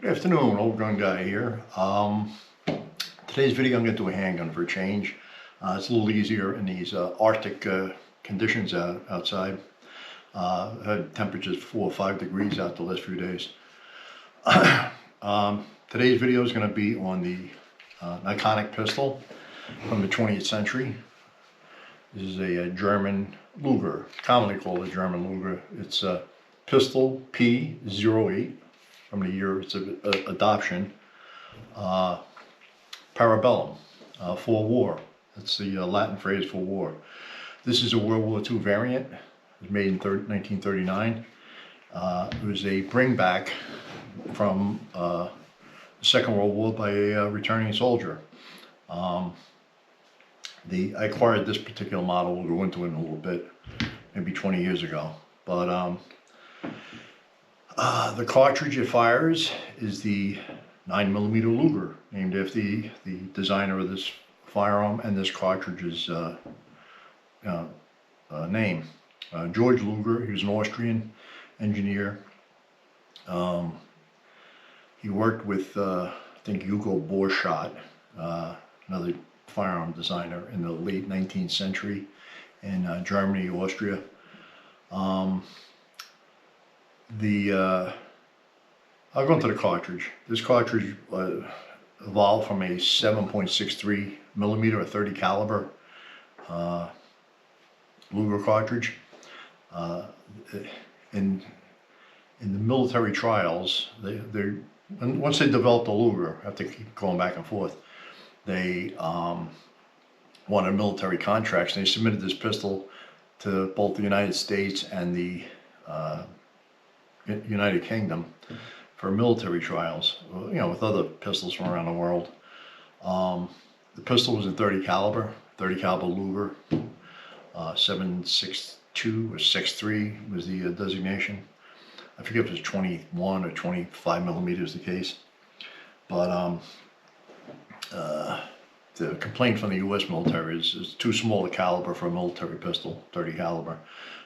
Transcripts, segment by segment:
Good afternoon, old gun guy here. Today's video I'm going to do a handgun for a change. It's a little easier in these Arctic conditions outside. Had temperatures 4 or 5 degrees out the last few days. Today's video is going to be on the iconic pistol from the 20th century. This is a German Luger, commonly called a German Luger. It's a pistol P-08 from the year its adoption. Parabellum, for war. That's the Latin phrase for war. This is a World War II variant. It was made in 1939. It was a bringback from the Second World War by a returning soldier. I acquired this particular model. We'll go into it in a little bit, maybe 20 years ago. But the cartridge it fires is the 9mm Luger, named after the designer of this firearm and this cartridge's name. George Luger. He was an Austrian engineer. He worked with, I think, Hugo Borchardt, another firearm designer in the late 19th century in Germany, Austria. I'll go into the cartridge. This cartridge evolved from a 7.63mm or 30 caliber Luger cartridge. In the military trials, once they developed the Luger, after keep going back and forth, they wanted military contracts, and they submitted this pistol to both the United States and the United Kingdom for military trials, you know, with other pistols from around the world. The pistol was in 30 caliber Luger, 7.62 or 6.3 was the designation. I forget if it was 21 or 25 millimeters the case. But the complaint from the U.S. military is too small a caliber for a military pistol, 30 caliber.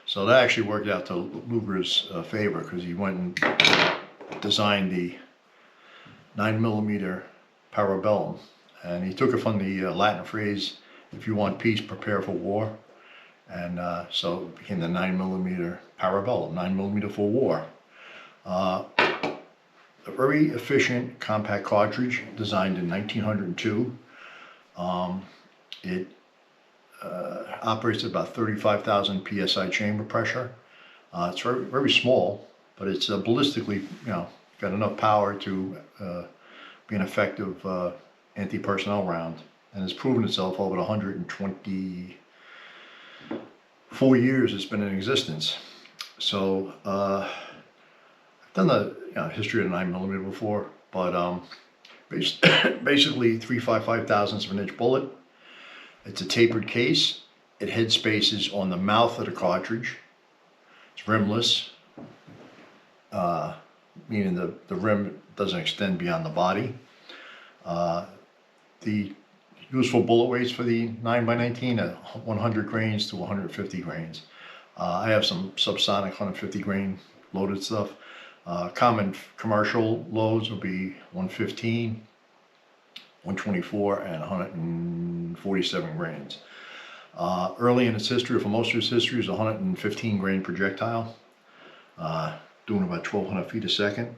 So that actually worked out to Luger's favor, because he went and designed the 9mm Parabellum, and he took it from the Latin phrase, "If you want peace, prepare for war," and so it became the 9mm Parabellum, 9mm for war. A very efficient compact cartridge designed in 1902. It operates at about 35,000 psi chamber pressure. It's very, very small, but it's ballistically, you know, got enough power to be an effective anti-personnel round, and it's proven itself over 124 years it's been in existence. So I've done the history of the 9mm before, but basically 3/55 thousandths of an inch bullet. It's a tapered case. It head spaces on the mouth of the cartridge. It's rimless, meaning the rim doesn't extend beyond the body. The useful bullet weights for the 9x19 are 100 grains to 150 grains. I have some subsonic 150 grain loaded stuff. Common commercial loads will be 115, 124, and 147 grains. Early in its history, or for most of its history, is a 115 grain projectile, doing about 1,200 feet a second.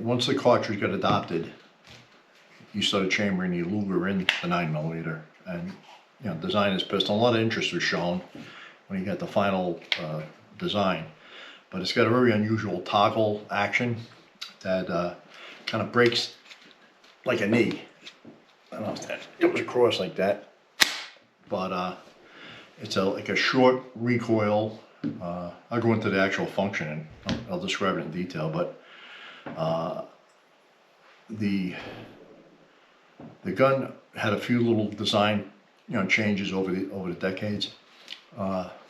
Once the cartridge got adopted, you started chambering the Luger in the 9mm, and design this pistol. A lot of interest was shown when you got the final design, but it's got a very unusual toggle action that kind of breaks like a knee. I don't know if that goes across like that, but it's like a short recoil. I'll go into the actual function and I'll describe it in detail, but the gun had a few little design changes over the decades.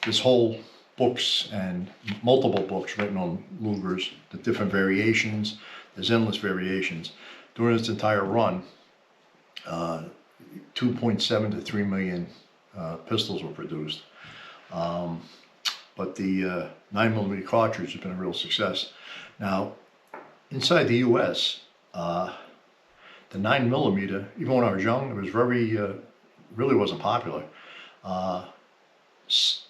This whole books and multiple books written on Lugers, the different variations. There's endless variations. During its entire run, 2.7 to 3 million pistols were produced. But the 9mm cartridge has been a real success. Now, inside the U.S., the 9mm, even when I was young, it was very, really wasn't popular. It's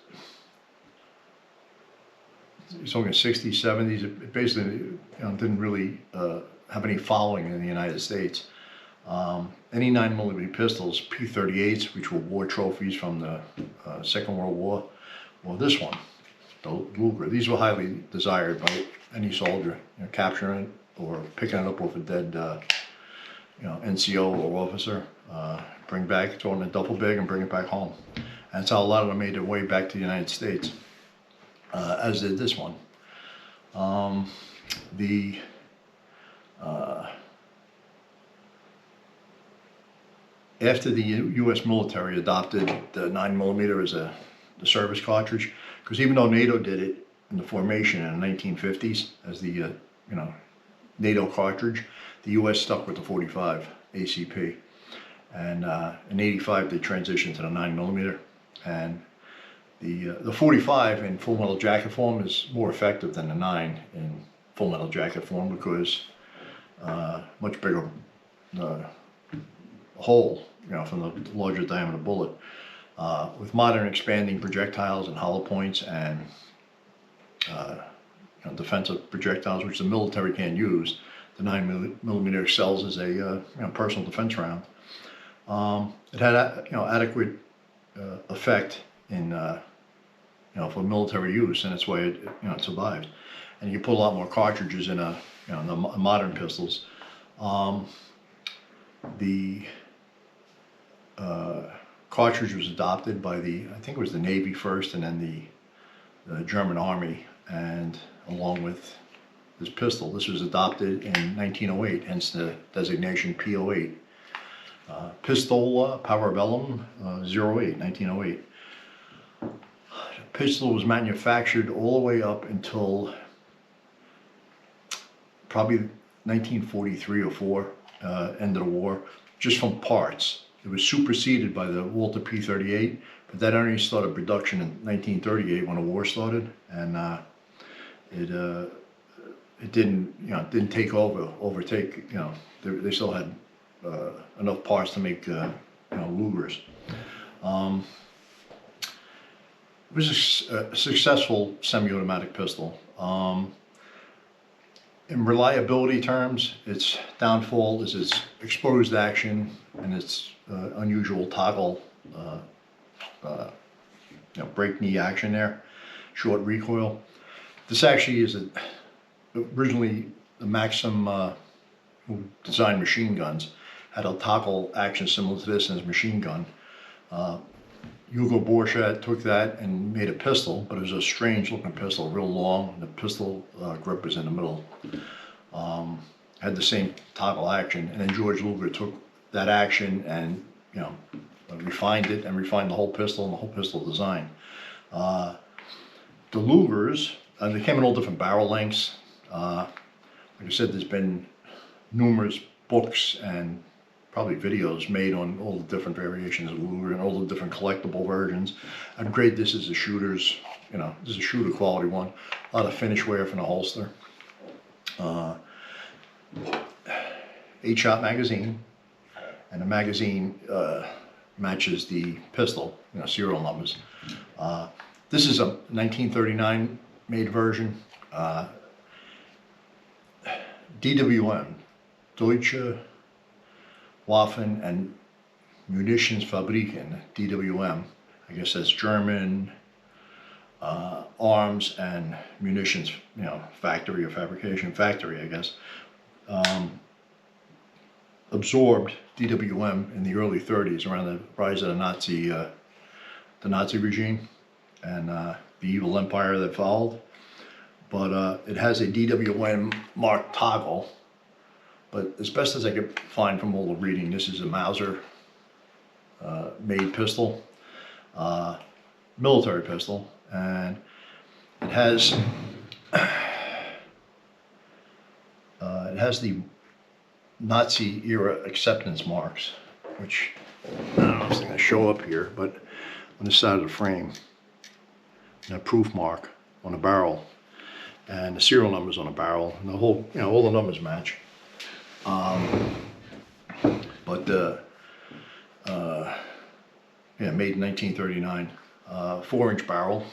only in the 60s, 70s. It basically didn't really have any following in the United States. Any 9mm pistols, P-08s, which were war trophies from the Second World War, well, this one, the Luger, these were highly desired by any soldier, capturing it or picking it up off a dead, NCO or officer, bring back, throw it in a duffel bag and bring it back home. And that's how a lot of them made their way back to the United States, as did this one. After the U.S. military adopted the 9mm as the service cartridge, because even though NATO did it in the formation in the 1950s as the NATO cartridge, the U.S. stuck with the 45 ACP, and in '85 they transitioned to the 9mm, and the 45 in full metal jacket form is more effective than the 9 in full metal jacket form because much bigger hole, from the larger diameter bullet. With modern expanding projectiles and hollow points and defensive projectiles, which the military can't use, the 9mm excels as a personal defense round. It had adequate effect in for military use, and that's why it survived. And you put a lot more cartridges in the modern pistols. The cartridge was adopted by I think it was the Navy first, and then the German Army, and along with this pistol, this was adopted in 1908, hence the designation P-08. Pistol Parabellum 08, 1908. The pistol was manufactured all the way up until probably 1943 or 4, end of the war, just from parts. It was superseded by the Walter P-38, but that only started production in 1938 when the war started, and it didn't overtake. They still had enough parts to make Lugers. It was a successful semi-automatic pistol. In reliability terms, its downfall is its exposed action and its unusual toggle, break knee action there, short recoil. This actually is originally the Maxim, who designed machine guns, had a toggle action similar to this in his machine gun. Hugo Borchardt took that and made a pistol, but it was a strange looking pistol, real long. The pistol grip was in the middle. Had the same toggle action, and then George Luger took that action and refined it and refined the whole pistol and the whole pistol design. The Lugers, they came in all different barrel lengths. Like I said, there's been numerous books and probably videos made on all the different variations of Luger and all the different collectible versions. I'd grade this as a shooter's, this is a shooter quality one. A lot of finish wear from the holster. 8-shot magazine, and the magazine matches the pistol, serial numbers. This is a 1939 made version. DWM, Deutsche Waffen and Munitionsfabriken, DWM. I guess that's German arms and munitions, factory or fabrication factory, I guess. Absorbed DWM in the early 30s around the rise of the Nazi regime and the evil empire that followed. But it has a DWM marked toggle. But as best as I could find from all the reading, this is a Mauser made pistol, military pistol, and it has the Nazi era acceptance marks, which I don't know if it's going to show up here, but on the side of the frame. a proof mark on the barrel, and the serial numbers on the barrel, and the whole, all the numbers match. Yeah, made in 1939, 4-inch barrel.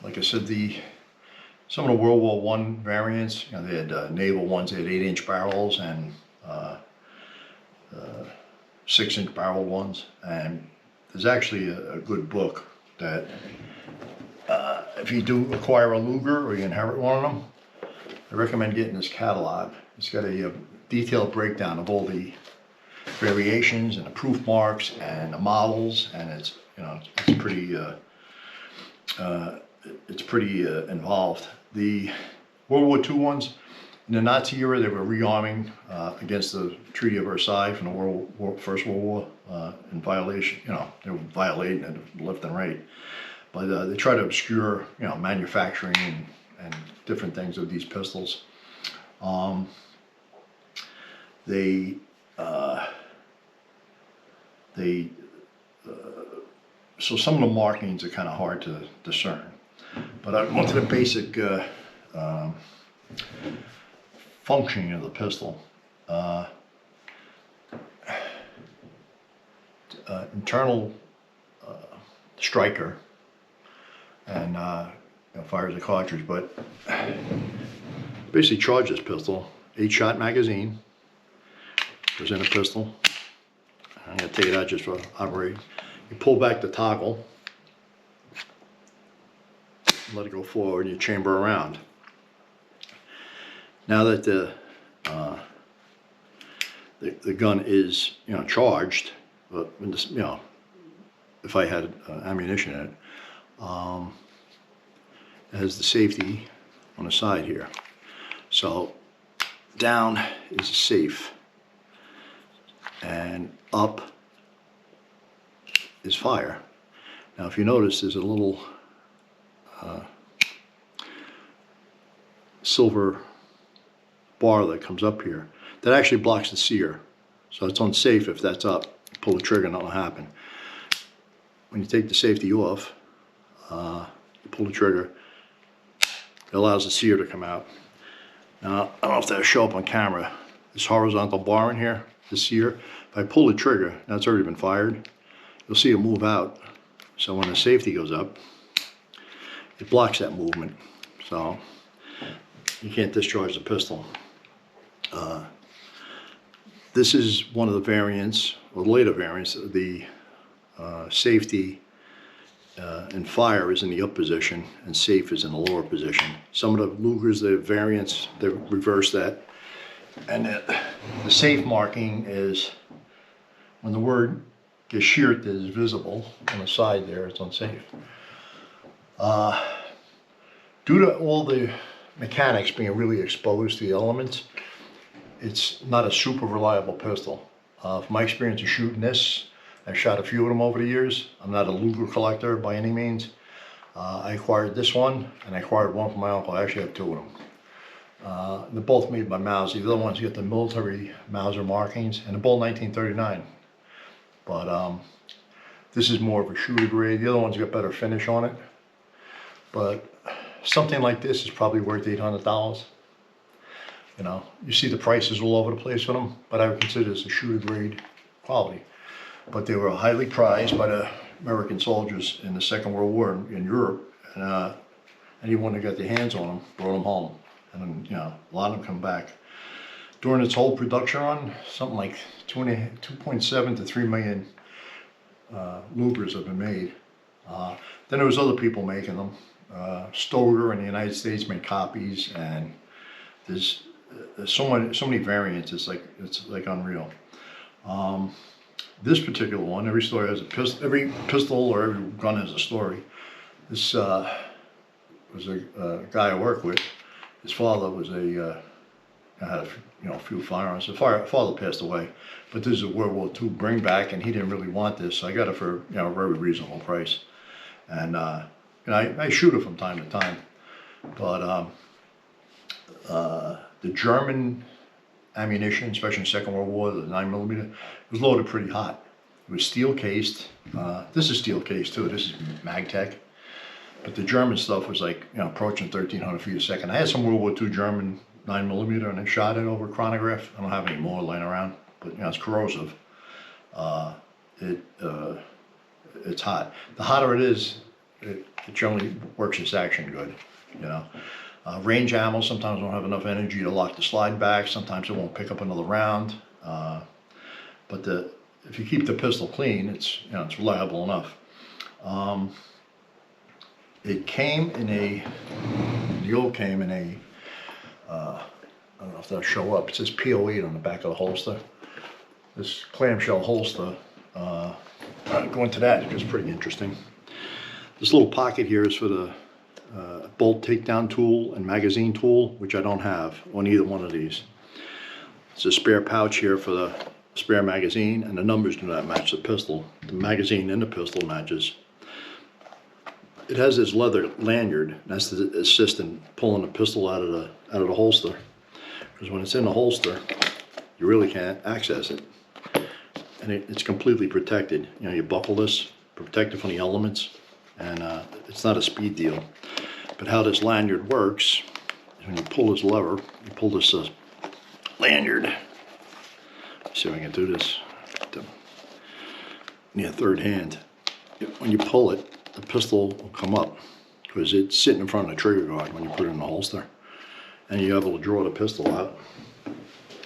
Like I said, some of the World War I variants, they had naval ones, they had 8-inch barrels and 6-inch barrel ones. And there's actually a good book that if you do acquire a Luger or you inherit one of them, I recommend getting this catalog. It's got a detailed breakdown of all the variations and the proof marks and the models, and it's pretty involved. The World War II ones, in the Nazi era, they were rearming against the Treaty of Versailles from the First World War in violation. They were violating it left and right, but they try to obscure manufacturing and different things of these pistols. So some of the markings are kind of hard to discern, but I went to the basic functioning of the pistol. Internal striker, and fires a cartridge, but basically charge this pistol. 8-shot magazine goes in a pistol. I'm going to take it out just for operating. You pull back the toggle, let it go forward, and you chamber around. Now that the gun is charged, but if I had ammunition in it, it has the safety on the side here. So down is safe, and up is fire. Now if you notice, there's a little silver bar that comes up here that actually blocks the sear, so it's unsafe if that's up. Pull the trigger, nothing will happen. When you take the safety off, you pull the trigger, it allows the sear to come out. Now I don't know if that'll show up on camera, this horizontal bar in here, the sear. If I pull the trigger, now it's already been fired, you'll see it move out. So when the safety goes up, it blocks that movement, so you can't discharge the pistol. This is one of the variants, or later variants. The safety and fire is in the up position, and safe is in the lower position. Some of the Lugers, the variants, they reverse that. And the safe marking is when the word Geschirrt is visible on the side there, it's unsafe. Due to all the mechanics being really exposed to the elements, it's not a super reliable pistol. From my experience of shooting this, I've shot a few of them over the years. I'm not a Luger collector by any means. I acquired this one, and I acquired one from my uncle. I actually have two of them. They're both made by Mauser. The other ones get the military Mauser markings, and they're both 1939. But this is more of a shooter grade. The other one's got better finish on it. But something like this is probably worth $800. You see the prices all over the place for them, but I would consider this a shooter grade quality. But they were highly prized by the American soldiers in the Second World War in Europe, and anyone that got their hands on them brought them home, and then, a lot of them come back. During its whole production run, something like 2.7 to 3 million Lugers have been made. Then there was other people making them. Stoger in the United States made copies, and there's so many variants. It's like unreal. This particular one, every story has a pistol. Every pistol or every gun has a story. This was a guy I work with. His father was had a few firearms. His father passed away, but this is a World War II bring back, and he didn't really want this, so I got it for a very reasonable price. And I shoot it from time to time, but the German ammunition, especially in the Second World War, the 9mm, was loaded pretty hot. It was steel cased. This is steel cased too. This is MagTech. But the German stuff was like, you know, approaching 1,300 feet a second. I had some World War II German 9mm and I shot it over chronograph. I don't have any more laying around, but you know, it's corrosive. It's hot. The hotter it is, it generally works its action good, you know. Range ammo sometimes won't have enough energy to lock the slide back. Sometimes it won't pick up another round. But if you keep the pistol clean, it's, you know, it's reliable enough. It came in a, the old came in a, I don't know if that'll show up. It says P-08 on the back of the holster. This clamshell holster, go into that because it's pretty interesting. This little pocket here is for the bolt takedown tool and magazine tool, which I don't have on either one of these. It's a spare pouch here for the spare magazine, and the numbers do not match the pistol. The magazine and the pistol matches. It has this leather lanyard. That's to assist in pulling the pistol out of the holster. Because when it's in the holster, you really can't access it, and it's completely protected. You know, you buckle this, protected from the elements, and it's not a speed deal. But how this lanyard works is when you pull this lever, you pull this lanyard. Let's see if I can do this. Yeah, third hand. When you pull it, the pistol will come up because it's sitting in front of the trigger guard when you put it in the holster, and you're able to draw the pistol out.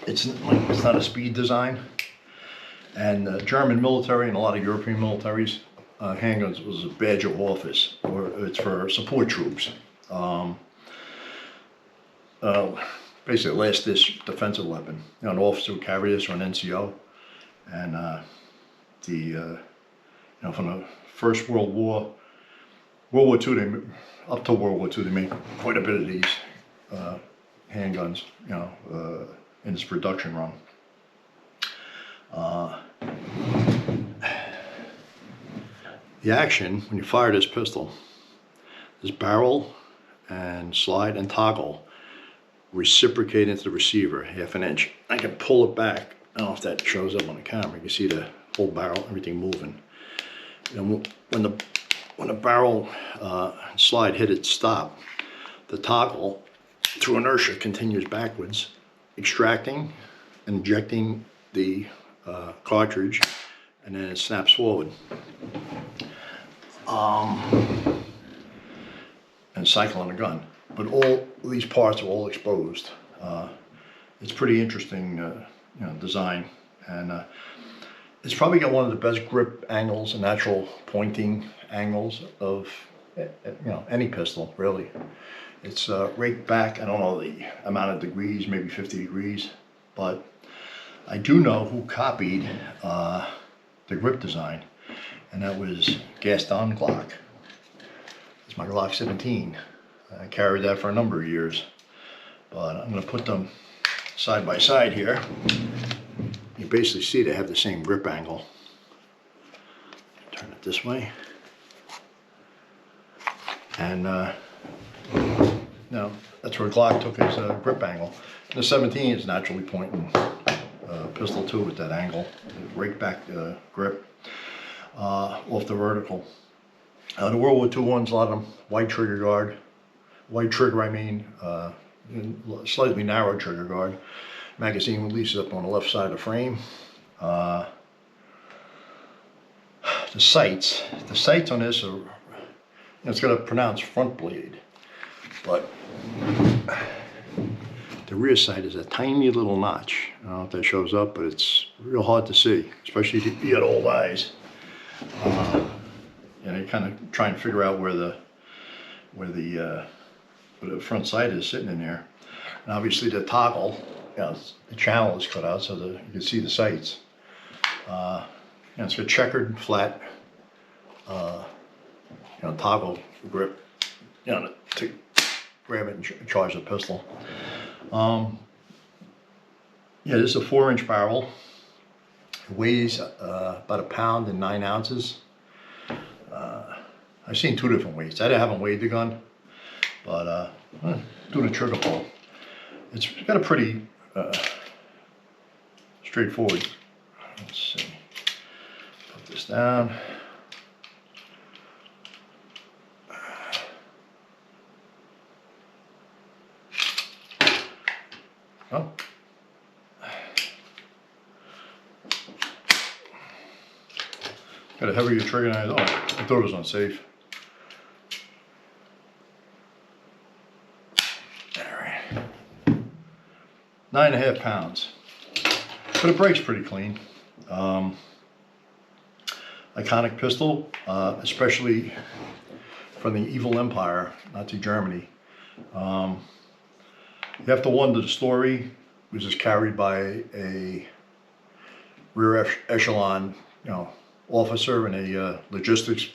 It's not a speed design, and the German military and a lot of European militaries, handguns was a badge of office, or it's for support troops. Basically a last-ditch defensive weapon. You know, an officer would carry this or an NCO, and you know, from the First World War, World War II, up to World War II, they made quite a bit of these handguns, you know, in its production run. The action, when you fire this pistol, this barrel and slide and toggle reciprocate into the receiver, 1/2 inch. I can pull it back. I don't know if that shows up on the camera. You can see the whole barrel, everything moving. And when the barrel slide hit its stop, the toggle, through inertia, continues backwards, extracting and injecting the cartridge, and then it snaps forward. And cycling the gun. But all these parts are all exposed. It's pretty interesting, you know, design, and it's probably got one of the best grip angles and natural pointing angles of, you know, any pistol really. It's raked back. I don't know the amount of degrees, maybe 50 degrees, but I do know who copied the grip design, and that was Gaston Glock. It's my Glock 17. I carried that for a number of years, but I'm going to put them side by side here. You basically see they have the same grip angle. Turn it this way, and no, that's where Glock took his grip angle. And the 17 is naturally pointing pistol too with that angle, rake back grip off the vertical. The World War II ones, a lot of them wide trigger guard. Wide trigger, I mean, slightly narrow trigger guard. Magazine releases up on the left side of the frame. The sights on this are, you know, it's got a pronounced front blade, but the rear sight is a tiny little notch. I don't know if that shows up, but it's real hard to see, especially if you got old eyes. You know, you kind of try and figure out where the front sight is sitting in there. And obviously the toggle, you know, the channel is cut out so that you can see the sights. You know, it's got checkered flat, you know, toggle grip, you know, to grab it and charge the pistol. Yeah, this is a 4-inch barrel. It weighs about 1 pound and 9 ounces. I've seen 2 different weights. I haven't weighed the gun, but do the trigger pull. It's got a pretty straightforward. Let's see. Put this down. Oh. Got a heavier trigger than I thought. I thought it was unsafe. Alright. 9.5 pounds. But it breaks pretty clean. Iconic pistol, especially from the evil empire, Nazi Germany. You have to wonder the story was just carried by a rear echelon, officer in a logistics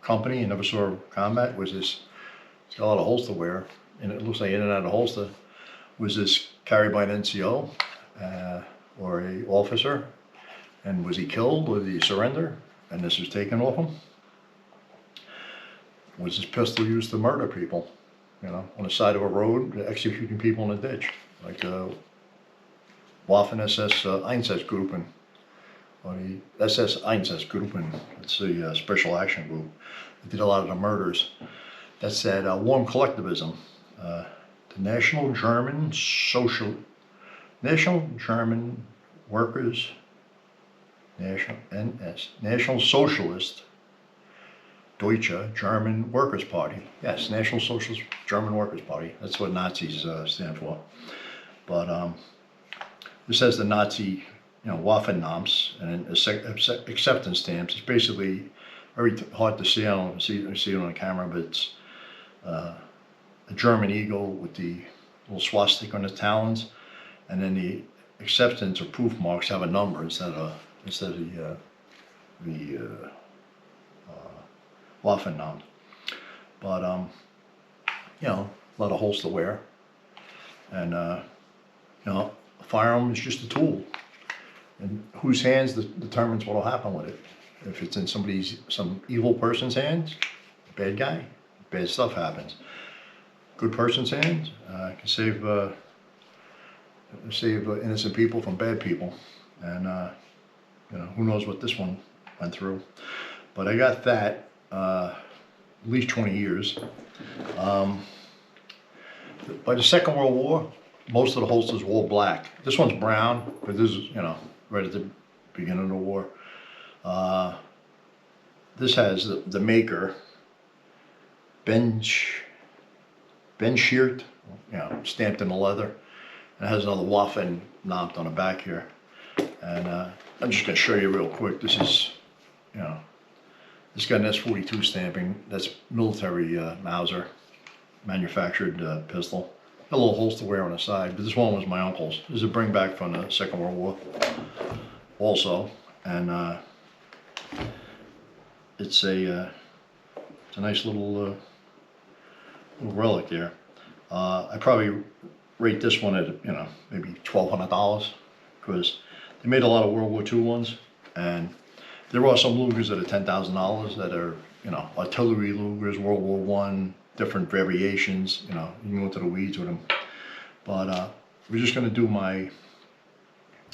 company. You never saw combat. Was this? It's got a lot of holster wear, and it looks like in and out of holster. Was this carried by an NCO or a officer? And was he killed or did he surrender? And this was taken off him? Was this pistol used to murder people? On the side of a road, executing people in a ditch, like Waffen-SS Einsatzgruppen, or the SS Einsatzgruppen. It's the special action group that did a lot of the murders. That's that warm collectivism. The National German Workers, National Socialist Deutsche German Workers' Party. Yes, National Socialist German Workers' Party. That's what Nazis stand for. But this has the Nazi, Waffennamens and acceptance stamps. It's basically very hard to see. I don't see it on the camera, but it's a German eagle with the little swastika on the talons, and then the acceptance or proof marks have a number instead of the Waffennamen. But a lot of holster wear, and a firearm is just a tool, and whose hands determines what will happen with it. If it's in some evil person's hands, bad guy, bad stuff happens. Good person's hands can save innocent people from bad people, and who knows what this one went through. But I got that at least 20 years. By the Second World War, most of the holsters were all black. This one's brown, but this is right at the beginning of the war. This has the maker, Ben Sheert, stamped in the leather. And it has another Waffen knobbed on the back here. And I'm just going to show you real quick. This is, this got an S42 stamping. That's military Mauser manufactured pistol. A little holster wear on the side, but this one was my uncle's. This is a bring back from the Second World War also. And it's a nice little relic there. I probably rate this one at maybe $1,200, because they made a lot of World War II ones, and there are some Lugers that are $10,000 that are artillery Lugers, World War I, different variations. You can go into the weeds with them. But we're just going to do my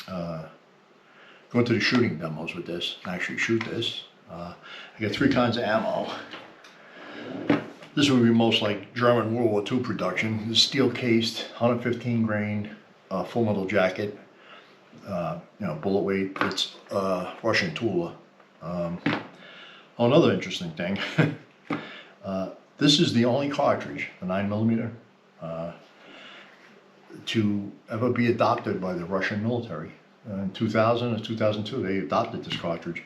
go into the shooting demos with this and actually shoot this. I got 3 kinds of ammo. This would be most like German World War II production. This steel cased, 115 grain, full metal jacket, bullet weight. It's Russian Tula. Another interesting thing, this is the only cartridge, the 9mm, to ever be adopted by the Russian military. In 2000 or 2002, they adopted this cartridge.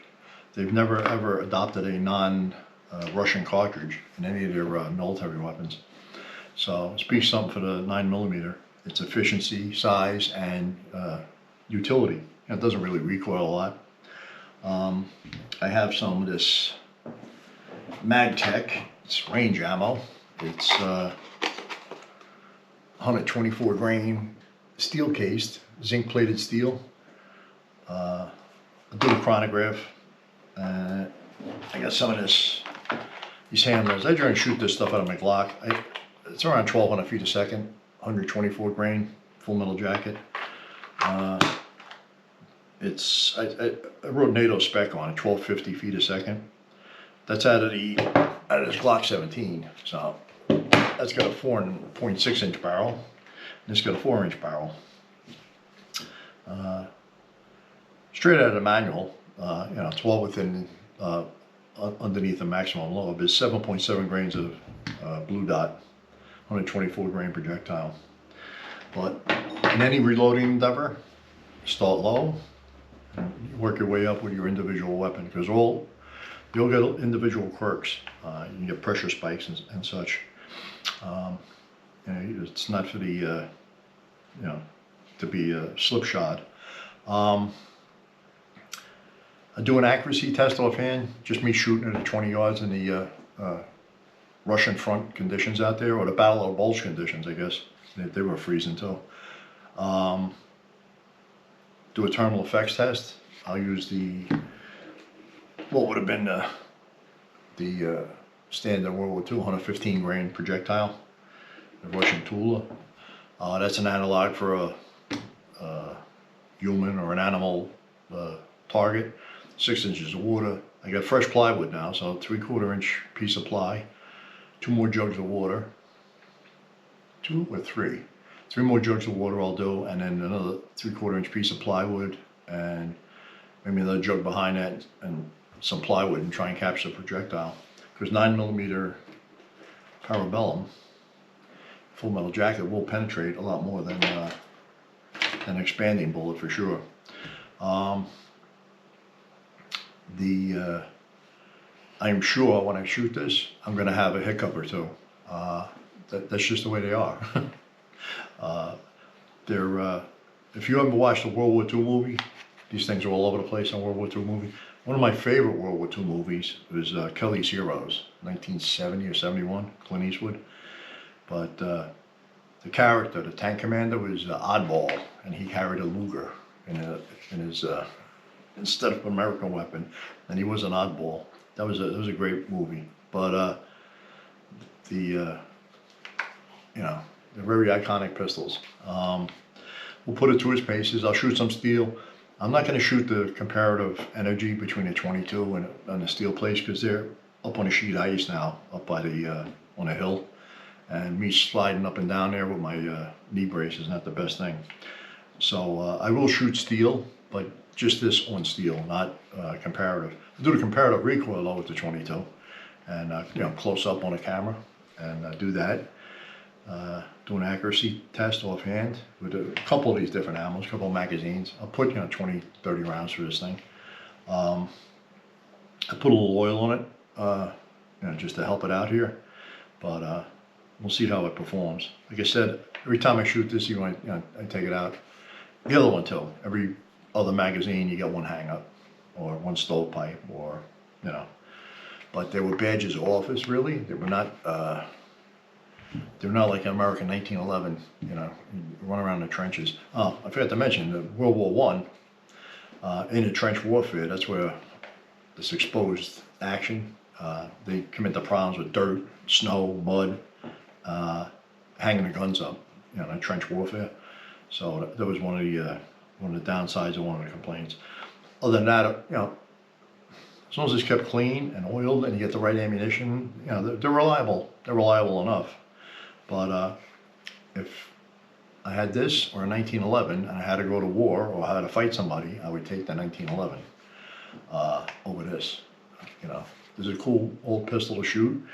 They've never ever adopted a non-Russian cartridge in any of their military weapons. So it speaks something for the 9mm. Its efficiency, size, and utility. It doesn't really recoil a lot. I have some of this MagTech. It's range ammo. It's 124 grain steel cased, zinc plated steel. A little chronograph. I got some of these handlers. I try and shoot this stuff out of my Glock. It's around 1,200 feet a second, 124 grain, full metal jacket. I wrote NATO spec on it, 1,250 feet a second. That's out of this Glock 17. So that's got a 4.6 inch barrel. And it's got a 4-inch barrel. Straight out of the manual, you know, it's well within underneath the maximum load, but it's 7.7 grains of blue dot, 124 grain projectile. But in any reloading endeavor, start low and work your way up with your individual weapon, because you'll get individual quirks. You can get pressure spikes and such. You know, it's not for the you know, to be slipshod. I do an accuracy test offhand, just me shooting at 20 yards in the Russian front conditions out there, or the Battle of the Bulge conditions, I guess. They were freezing too. Do a thermal effects test. I'll use what would have been the standard World War II 115 grain projectile, the Russian Tula. That's an analog for a human or an animal target. 6 inches of water. I got fresh plywood now, so 3/4 inch piece of ply, 2 more jugs of water, 2 or 3. 3 more jugs of water I'll do, and then another 3/4 inch piece of plywood, and maybe another jug behind that, and some plywood, and try and capture the projectile. Because 9mm parabellum, full metal jacket, will penetrate a lot more than an expanding bullet for sure. I am sure when I shoot this, I'm going to have a hiccup or two. That's just the way they are. If you ever watched a World War II movie, these things are all over the place in World War II movie. One of my favorite World War II movies was Kelly's Heroes, 1970 or 71, Clint Eastwood. But the character, the tank commander, was oddball, and he carried a Luger in his instead of an American weapon, and he was an oddball. That was a great movie. But you know, they're very iconic pistols. We'll put it to its paces. I'll shoot some steel. I'm not going to shoot the comparative energy between a 22 and a steel plate, because they're up on a sheet of ice now, up by the on a hill, and me sliding up and down there with my knee brace is not the best thing. So I will shoot steel, but just this on steel, not comparative. I do the comparative recoil though with the 22, and you know, close up on a camera, and do that. Do an accuracy test offhand with a couple of these different ammos, a couple of magazines. I'll put, you know, 20, 30 rounds for this thing. I put a little oil on it, you know, just to help it out here. But we'll see how it performs. Like I said, every time I shoot this, I take it out. The other one too. Every other magazine, you get one hang-up, or one stovepipe, or, you know. But they were badges of office, really. They were not like an American 1911, you know, run around the trenches. Oh, I forgot to mention that World War I, in the trench warfare, that's where this exposed action, they commit the problems with dirt, snow, mud, hanging the guns up, you know, in trench warfare. So that was one of the downsides of one of the complaints. Other than that, you know, as long as it's kept clean and oiled and you get the right ammunition, you know, they're reliable. They're reliable enough. But if I had this or a 1911 and I had to go to war or I had to fight somebody, I would take the 1911 over this. You know, this is a cool old pistol to shoot.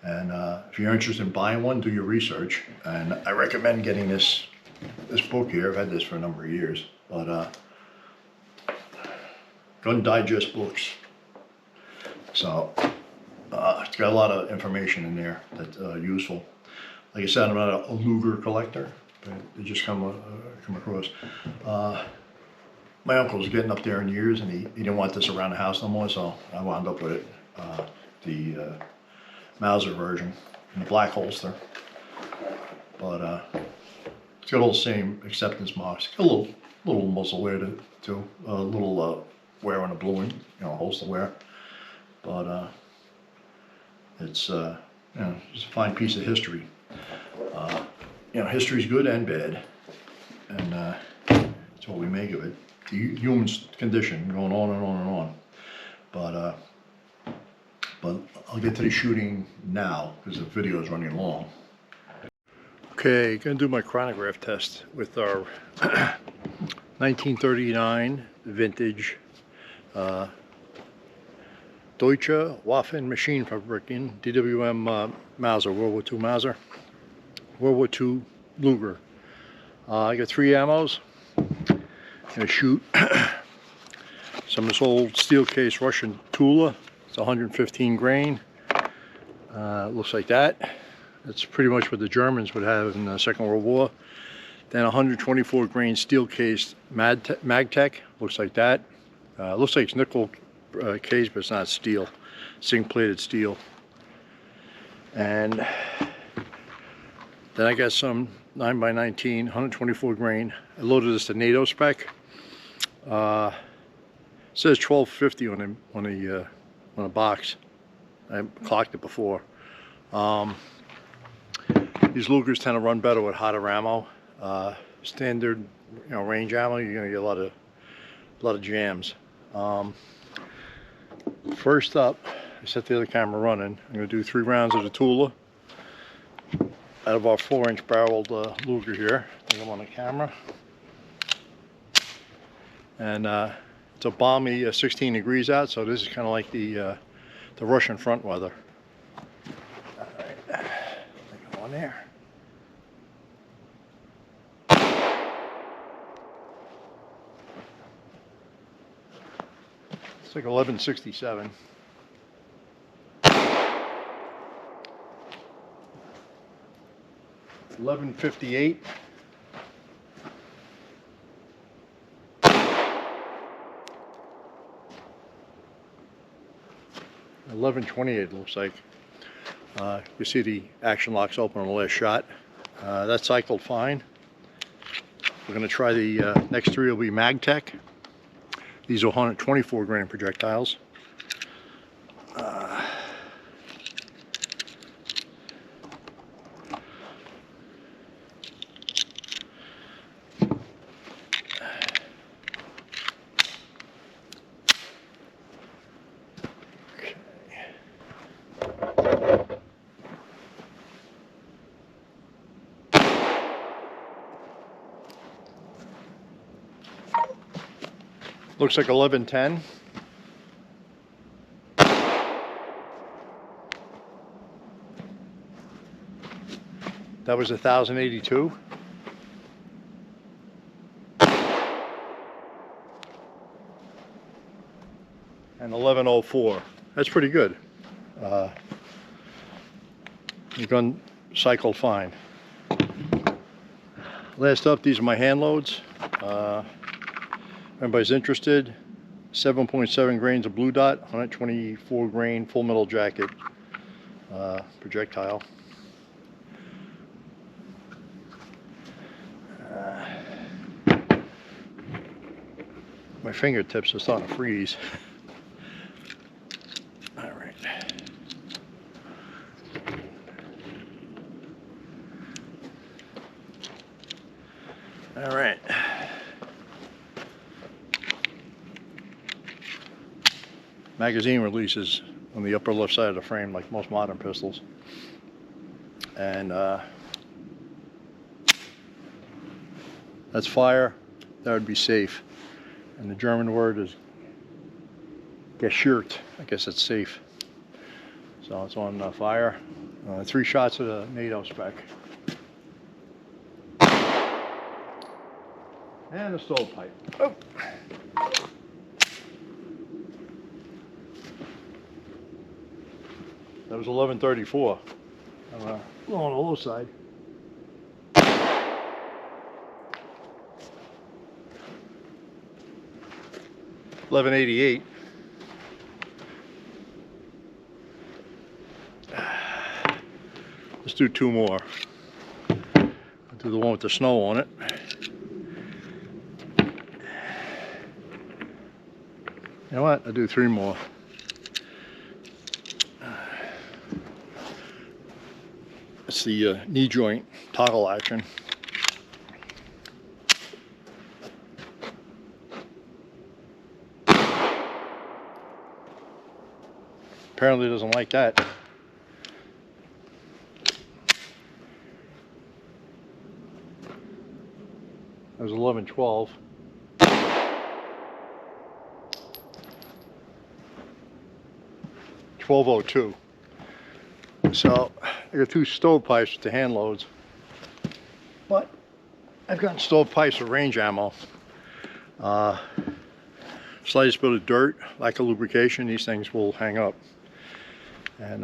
And if you're interested in buying one, do your research. And I recommend getting this book here. I've had this for a number of years. But Gun Digest books. So it's got a lot of information in there that's useful. Like I said, I'm not a Luger collector, but they just come across. My uncle was getting up there in years, and he didn't want this around the house no more, so I wound up with it. The Mauser version in the black holster. But it's got all the same acceptance marks. Got a little muzzle wear too, a little wear on the bluing, you know, holster wear. But it's you know, just a fine piece of history. You know, history's good and bad, and that's what we make of it. The human condition, going on and on and on. But I'll get to the shooting now because the video is running long. Okay, gonna do my chronograph test with our 1939 vintage Deutsche Waffenmaschinenfabriken DWM Mauser, World War II Mauser, World War II Luger. I got 3 ammos. I'm gonna shoot some of this old steel case Russian Tula. It's 115 grain. Looks like that. That's pretty much what the Germans would have in the Second World War. Then 124 grain steel case Magtech. Looks like that. Looks like it's nickel case, but it's not steel. Zinc plated steel. And then I got some 9x19, 124 grain. I loaded this to NATO spec. It says 1250 on a box. I clocked it before. These Lugers tend to run better with hotter ammo. Standard, range ammo, you're gonna get a lot of jams. First up, I set the other camera running. I'm gonna do 3 rounds of the Tula out of our 4-inch barreled Luger here. I think I'm on the camera. And it's a balmy 16 degrees out, so this is kind of like the Russian front weather. All right, go on there. It's like 1167. $11.58. $11.28 looks like. You see the action locks open on the last shot. That cycled fine. We're going to try the next 3 will be Magtech. These are 124 grain projectiles. Looks like 1110. That was 1082. And 1104. That's pretty good. The gun cycled fine. Last up, these are my hand loads. Everybody's interested. 7.7 grains of blue dot, 124 grain full metal jacket projectile. My fingertips are starting to freeze. All right. All right. Magazine releases on the upper left side of the frame like most modern pistols. And that's fire. That would be safe. And the German word is geschirrt. I guess it's safe. So it's on fire. 3 shots of the NATO spec. And a stovepipe. Oh. That was 1134. I'm a little on the low side. $11.88. Let's do 2 more. I'll do the one with the snow on it. You know what? I'll do 3 more. It's the knee joint toggle action. Apparently it doesn't like that. That was 1112. 1202. So I got two stovepipes with the hand loads, but I've gotten stovepipes with range ammo. Slightest bit of dirt, lack of lubrication, these things will hang up. And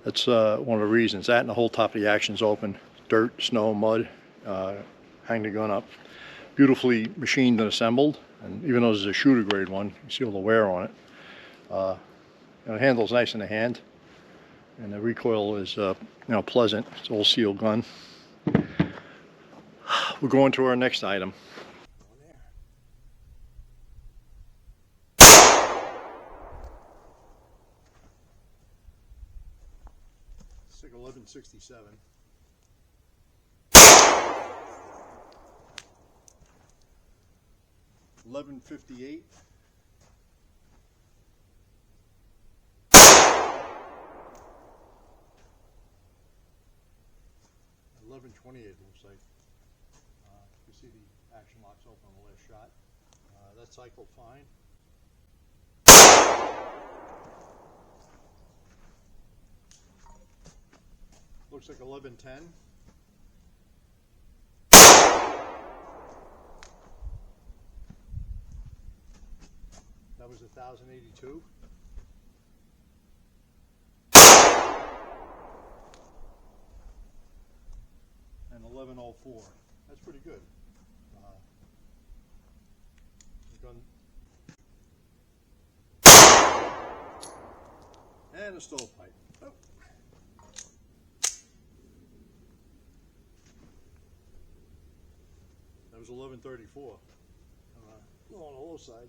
that's one of the reasons. That and the whole top of the action's open. Dirt, snow, mud, hang the gun up. Beautifully machined and assembled. And even though this is a shooter grade one, you see all the wear on it. And the handle's nice in the hand. And the recoil is pleasant. It's all sealed gun. We're going to our next item. It's like 1167. $11.58. $11.28 looks like. You see the action locks open on the last shot. That cycled fine. Looks like 11.10. That was 1,082. And 11.04. That's pretty good. And a stovepipe. Oh. That was 11.34. A little on the low side.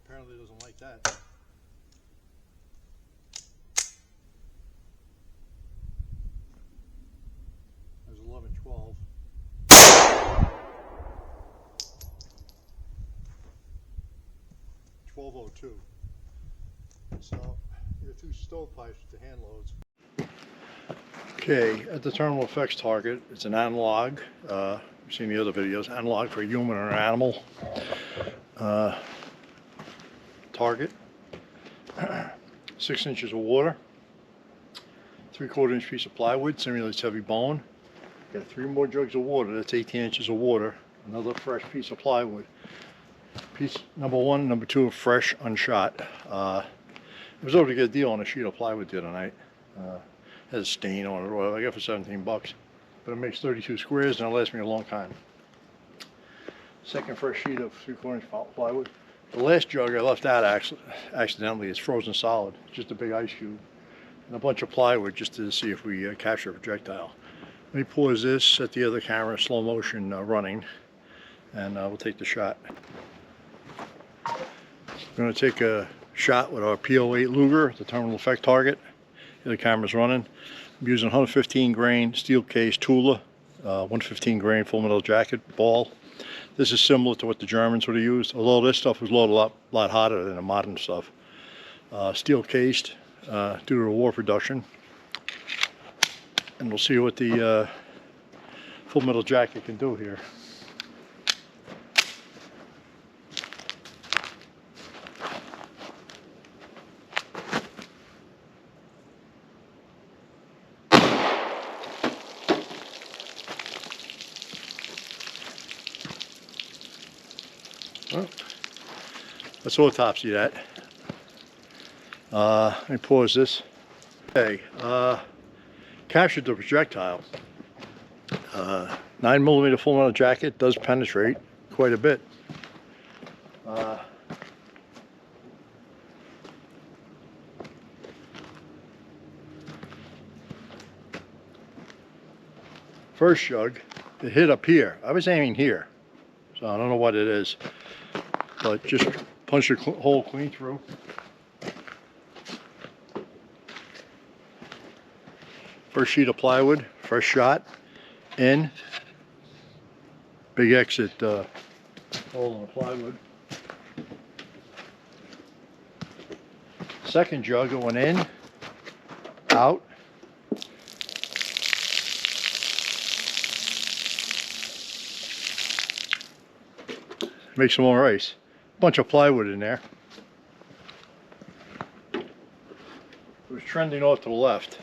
Apparently doesn't like that. That was 11.12. $12.02. So you got two stovepipes with the hand loads. Okay, at the terminal effects target, it's an analog. You've seen the other videos. Analog for a human or an animal. Target. 6 inches of water. 3/4 inch piece of plywood, simulates heavy bone. Got 3 more jugs of water. That's 18 inches of water. Another fresh piece of plywood. Piece number 1, number 2 of fresh, unshot. I was able to get a deal on a sheet of plywood the other night. Has a stain on it or whatever. I got it for 17 bucks. But it makes 32 squares and it'll last me a long time. Second fresh sheet of 3/4 inch plywood. The last jug I left out accidentally. It's frozen solid. It's just a big ice cube. And a bunch of plywood just to see if we capture a projectile. Let me pause this, set the other camera slow motion running, and we'll take the shot. We're going to take a shot with our P-08 Luger, the terminal effect target. The camera's running. I'm using 115 grain steel case Tula, 115 grain full metal jacket ball. This is similar to what the Germans would have used, although this stuff was loaded a lot hotter than the modern stuff. Steel cased due to the war production. And we'll see what the full metal jacket can do here. Well, let's autopsy that. Let me pause this. Okay, captured the projectile. 9mm full metal jacket does penetrate quite a bit. First jug, it hit up here. I was aiming here, so I don't know what it is, but just punch the hole clean through. First sheet of plywood, fresh shot, in. Big exit hole in the plywood. Second jug, it went in, out. make some more ice. Bunch of plywood in there. It was trending off to the left.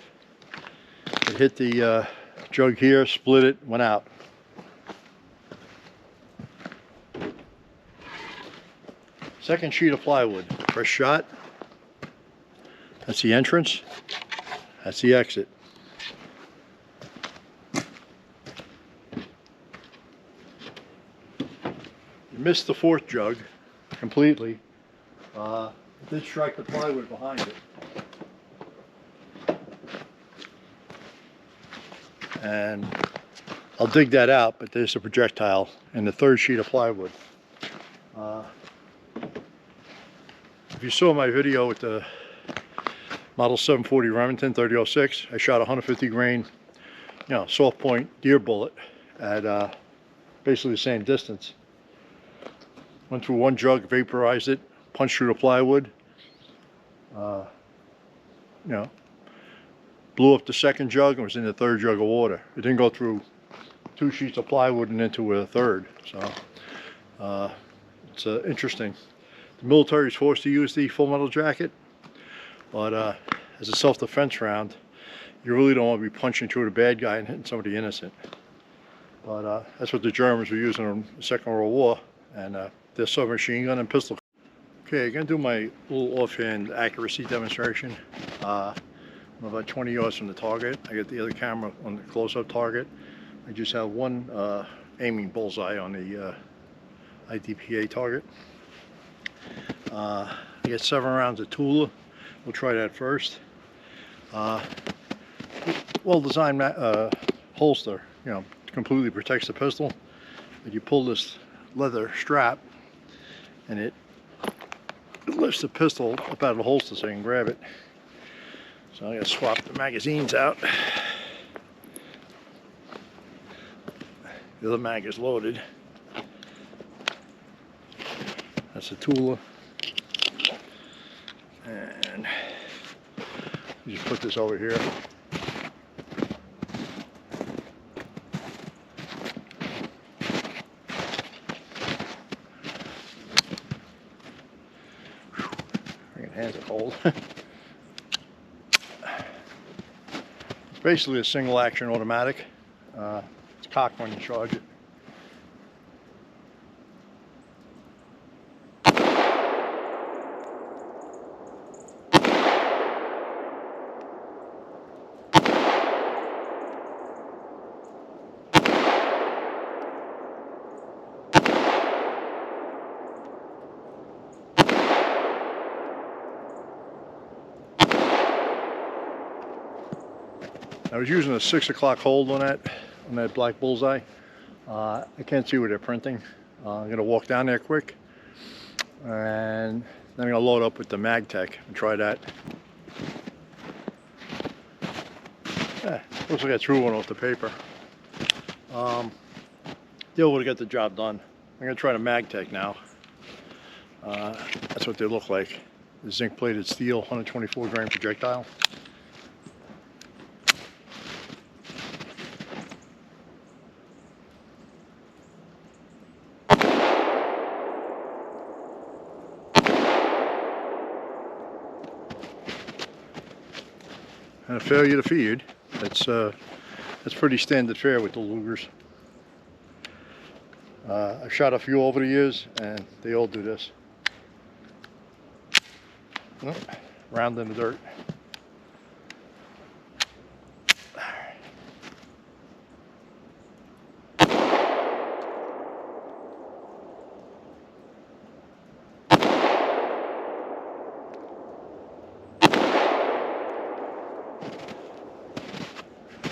It hit the jug here, split it, went out. Second sheet of plywood, first shot. That's the entrance. That's the exit. You missed the fourth jug completely. It did strike the plywood behind it. And I'll dig that out, but there's a projectile in the third sheet of plywood. If you saw my video with the Model 740 Remington 3006, I shot a 150 grain, soft point deer bullet at basically the same distance. Went through one jug, vaporized it, punched through the plywood, blew up the second jug and was in the third jug of water. It didn't go through two sheets of plywood and into a third. So it's interesting. The military is forced to use the full metal jacket, but as a self-defense round, you really don't want to be punching through the bad guy and hitting somebody innocent. But that's what the Germans were using in the Second World War, and their submachine gun and pistol. Okay, I'm going to do my little offhand accuracy demonstration. I'm about 20 yards from the target. I get the other camera on the close-up target. I just have one aiming bullseye on the IDPA target. I get 7 rounds of Tula. We'll try that first. Well-designed holster, completely protects the pistol. But you pull this leather strap, and it lifts the pistol up out of the holster so you can grab it. So I'm going to swap the magazines out. The other mag is loaded. That's the Tula. And you just put this over here. Freaking hands are cold. It's basically a single action automatic. It's cocked when you charge it. I was using a 6 o'clock hold on that black bullseye. I can't see where they're printing. I'm going to walk down there quick, and then I'm going to load up with the MagTech and try that. Looks like I threw one off the paper. Still would have got the job done. I'm going to try the MagTech now. That's what they look like. The zinc-plated steel 124 grain projectile. And a failure to feed. That's pretty standard fare with the Lugers. I've shot a few over the years, and they all do this. Oh, round in the dirt.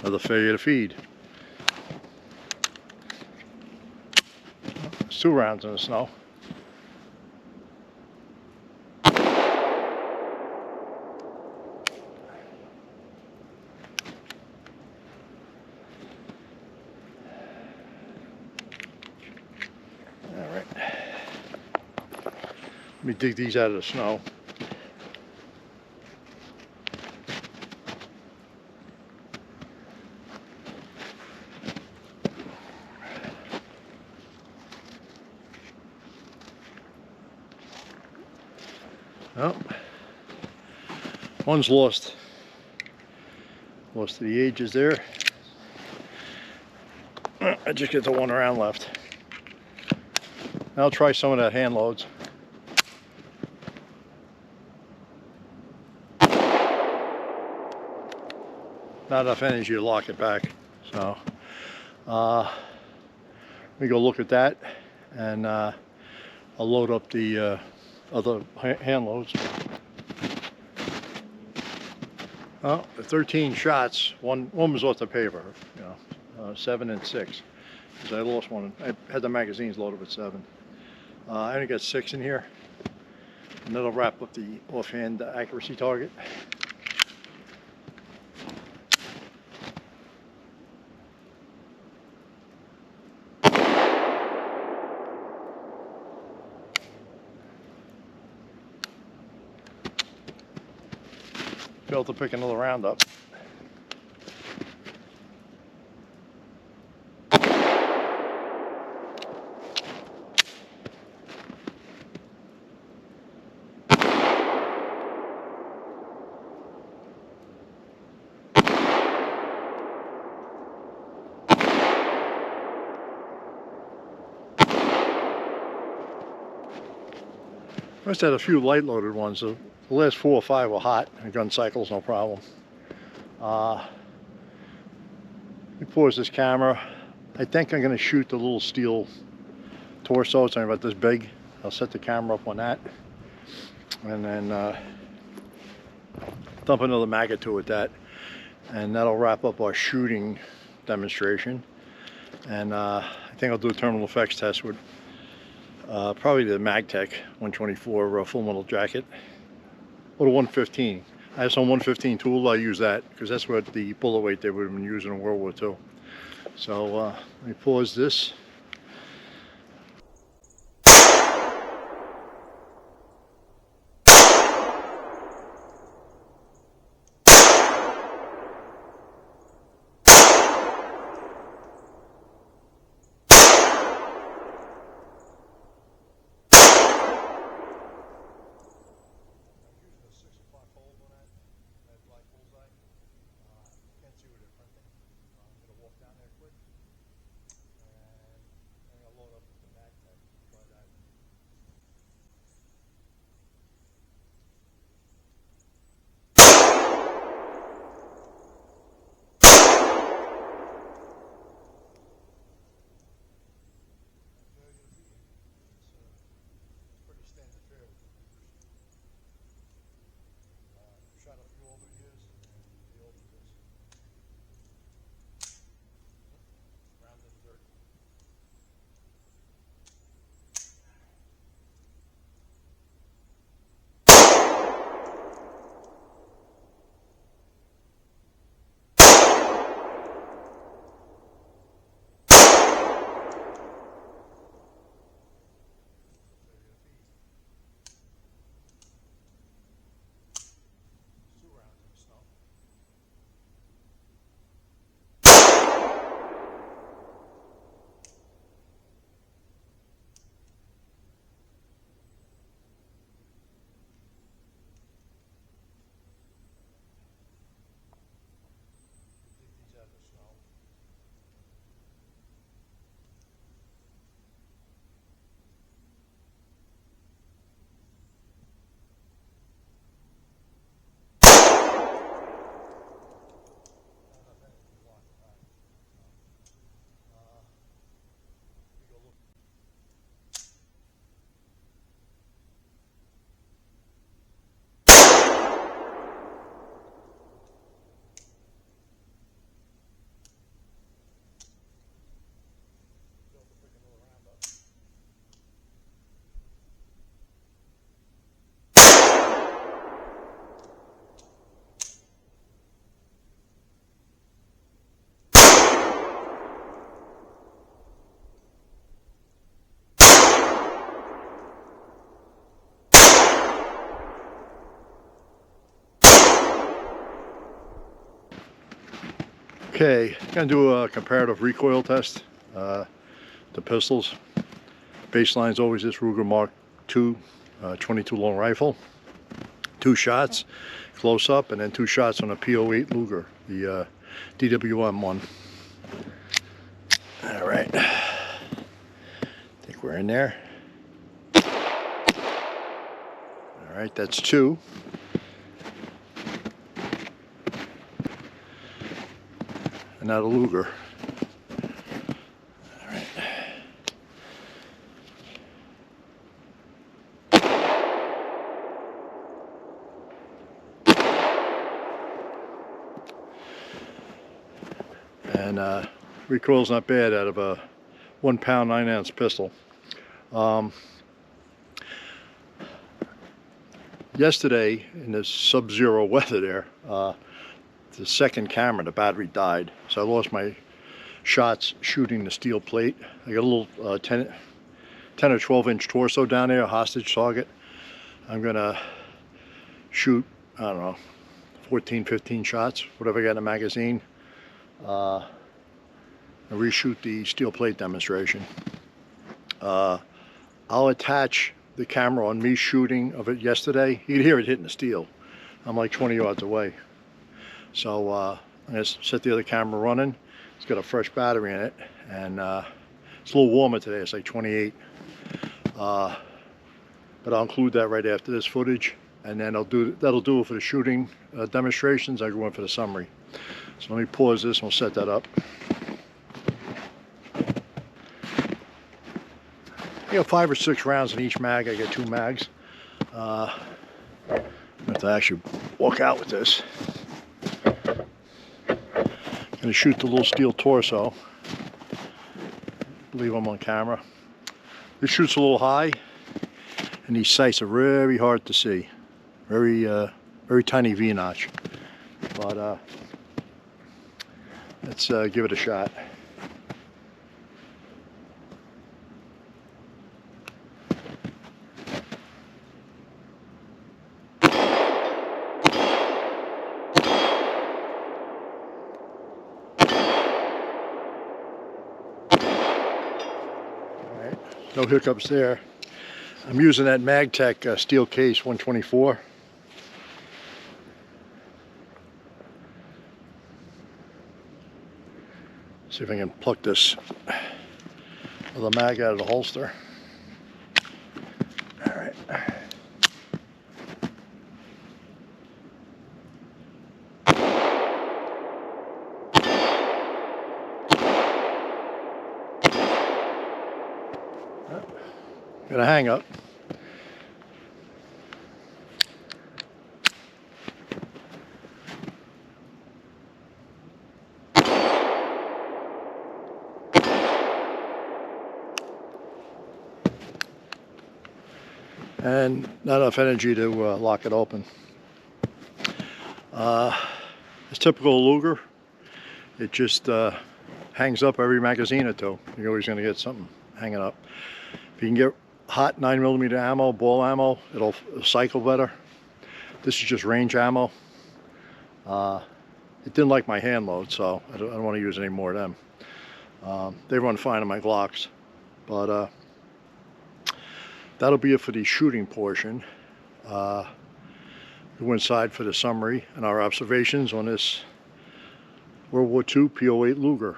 Another failure to feed. There's 2 rounds in the snow. All right. Let me dig these out of the snow. Well, one's lost. Most of the ages there. I just get the one around left. I'll try some of that hand loads. Not enough energy to lock it back. So let me go look at that, and I'll load up the other hand loads. Well, the 13 shots, one was off the paper, you know, 7 and 6. Because I lost one. I had the magazines loaded with 7. I only got 6 in here, and that'll wrap up the offhand accuracy target. Failed to pick another round up. Must have had a few light loaded ones. The last 4 or 5 were hot. Gun cycles, no problem. Let me pause this camera. I think I'm going to shoot the little steel torso. It's only about this big. I'll set the camera up on that, and then dump another mag or two with that, and that'll wrap up our shooting demonstration. And I think I'll do a terminal effects test with probably the Magtech 124 full metal jacket, or the 115. I have some 115 tool. I use that because that's what the bullet weight they would have been using in World War II. So let me pause this. Okay, I'm going to do a comparative recoil test. The pistols. Baseline is always this Luger Mark II 22 long rifle. 2 shots close up, and then 2 shots on a P-08 Luger, the DWM one. All right, I think we're in there. All right, that's 2. And now the Luger. All right. And recoil's not bad out of a 1 pound 9-ounce pistol. Yesterday in this sub-zero weather there, the second camera, the battery died, so I lost my shots shooting the steel plate. I got a little 10 or 12 inch torso down there, a hostage target. I'm gonna shoot, I don't know, 14, 15 shots, whatever I got in the magazine. And reshoot the steel plate demonstration. I'll attach the camera on me shooting of it yesterday. You can hear it hitting the steel. I'm like 20 yards away. So I'm going to set the other camera running. It's got a fresh battery in it, and it's a little warmer today. It's like 28. But I'll include that right after this footage, and then that'll do it for the shooting demonstrations. I go in for the summary. So let me pause this and we'll set that up. I got 5 or 6 rounds in each mag. I got 2 mags. I have to actually walk out with this. Gonna shoot the little steel torso. Believe I'm on camera. This shoots a little high, and these sights are very hard to see. Very tiny V-notch. But let's give it a shot. No hiccups there. I'm using that Magtech steel case 124. See if I can pluck this other mag out of the holster. All right. Got a hang up. And not enough energy to lock it open. It's typical Luger. It just hangs up every magazine or 2. You're always going to get something hanging up. If you can get hot 9mm ammo, ball ammo, it'll cycle better. This is just range ammo. It didn't like my hand load, so I don't want to use any more of them. They run fine on my Glocks, but that'll be it for the shooting portion. Go inside for the summary and our observations on this World War II P-08 Luger.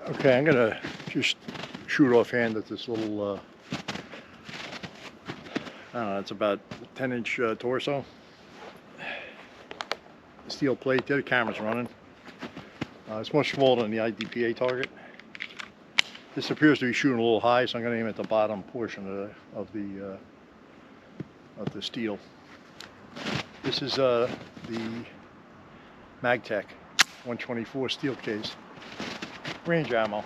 Okay, I'm gonna just shoot offhand at this little, I don't know, it's about 10-inch torso. Steel plate, the other camera's running. It's much smaller than the IDPA target. This appears to be shooting a little high, so I'm gonna aim at the bottom portion of the steel. This is the MagTech 124 steel case range ammo.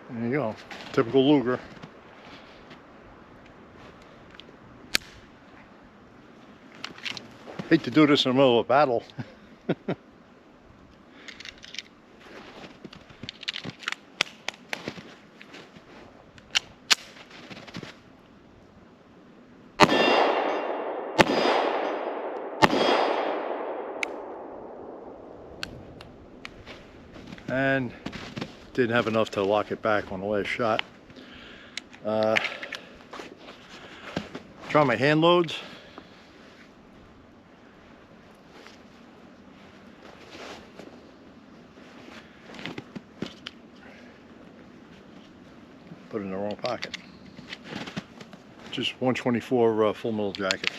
There you go, typical Luger. Hate to do this in the middle of a battle. And didn't have enough to lock it back on the last shot. Try my hand loads. Put it in the wrong pocket. Just 124 full metal jacket.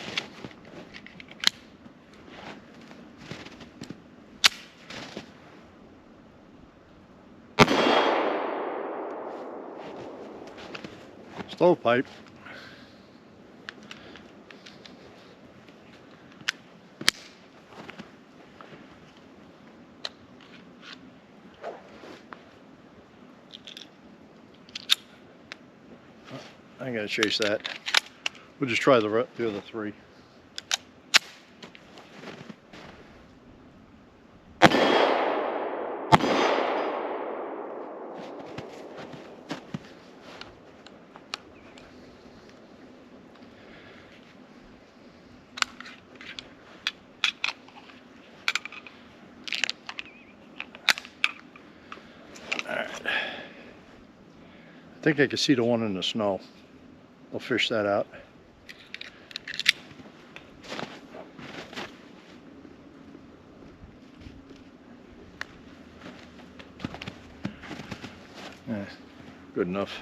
Stovepipe. I ain't gonna chase that. We'll just try the other three. Alright. I think I can see the one in the snow. I'll fish that out. Yeah, good enough.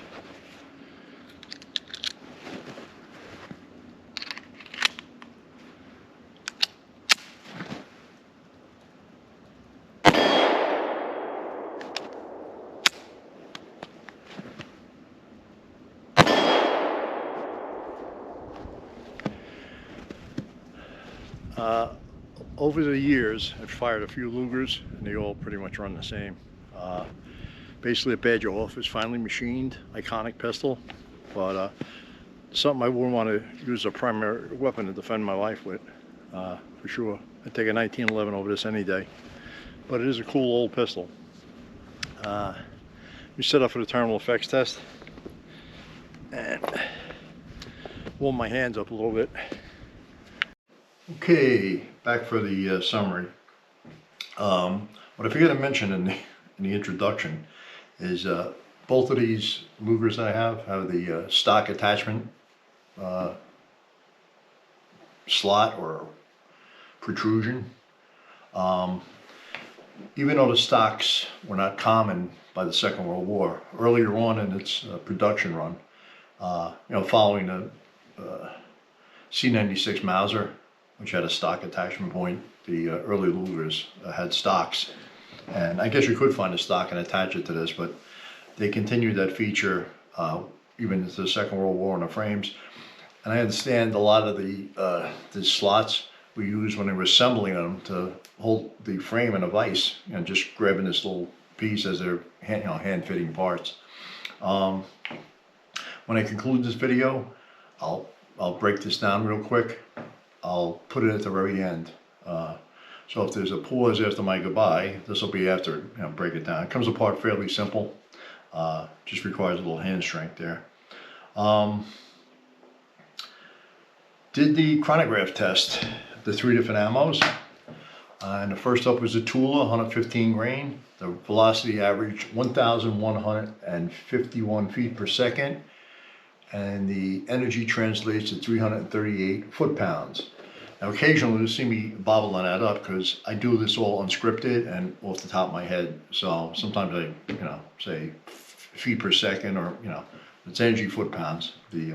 Over the years, I've fired a few Lugers, and they all pretty much run the same. Basically, a Badger Off is finely machined, iconic pistol, but something I wouldn't want to use a primary weapon to defend my life with, for sure. I'd take a 1911 over this any day, but it is a cool old pistol. We set up for the thermal effects test, and warm my hands up a little bit. Okay, back for the summary. What I forgot to mention in the introduction is both of these Lugers I have the stock attachment slot or protrusion. Even though the stocks were not common by the Second World War, earlier on in its production run, following the C-96 Mauser, which had a stock attachment point, the early Lugers had stocks. And I guess you could find a stock and attach it to this, but they continued that feature even into the Second World War in the frames. And I understand a lot of the slots we used when they were assembling them to hold the frame in a vise, just grabbing this little piece as their hand-fitting parts. When I conclude this video, I'll break this down real quick. I'll put it at the very end. So if there's a pause after my goodbye, this will be after, break it down. It comes apart fairly simple. Just requires a little hand strength there. Did the chronograph test, the 3 different ammos. And the first up was the Tula, 115 grain. The velocity averaged 1,151 feet per second. And the energy translates to 338 foot-pounds. Now occasionally you'll see me bobbling that up because I do this all unscripted and off the top of my head. So sometimes I, say feet per second or, it's energy foot-pounds, the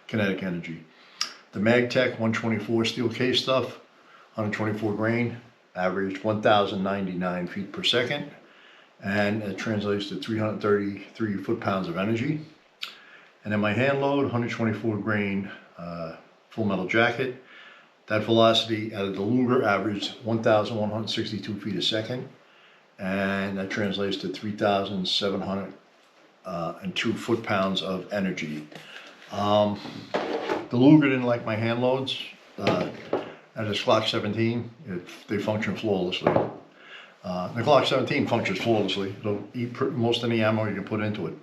kinetic energy. The MagTech 124 steel case stuff, 124 grain. averaged 1,099 feet per second, and it translates to 333 foot-pounds of energy. And then my hand load, 124 grain full metal jacket. That velocity out of the Luger averaged 1,162 feet a second, and that translates to 3,702 foot-pounds of energy. The Luger didn't like my hand loads. At its Glock 17, they function flawlessly. The Glock 17 functions flawlessly. It'll eat most any ammo you can put into it.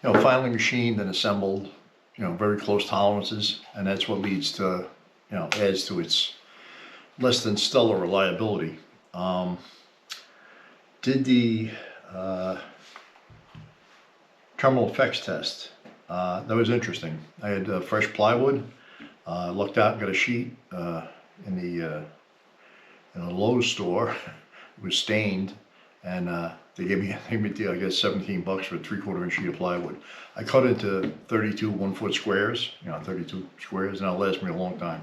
Finely machined and assembled, very close tolerances, and that's what leads to, adds to its less than stellar reliability. Did the terminal effects test. That was interesting. I had fresh plywood. Looked out and got a sheet in a Lowe's store. It was stained, and they gave me a deal, I guess $17 for a 3/4 inch sheet of plywood. I cut it into 32 1-foot squares, 32 squares, and it'll last me a long time.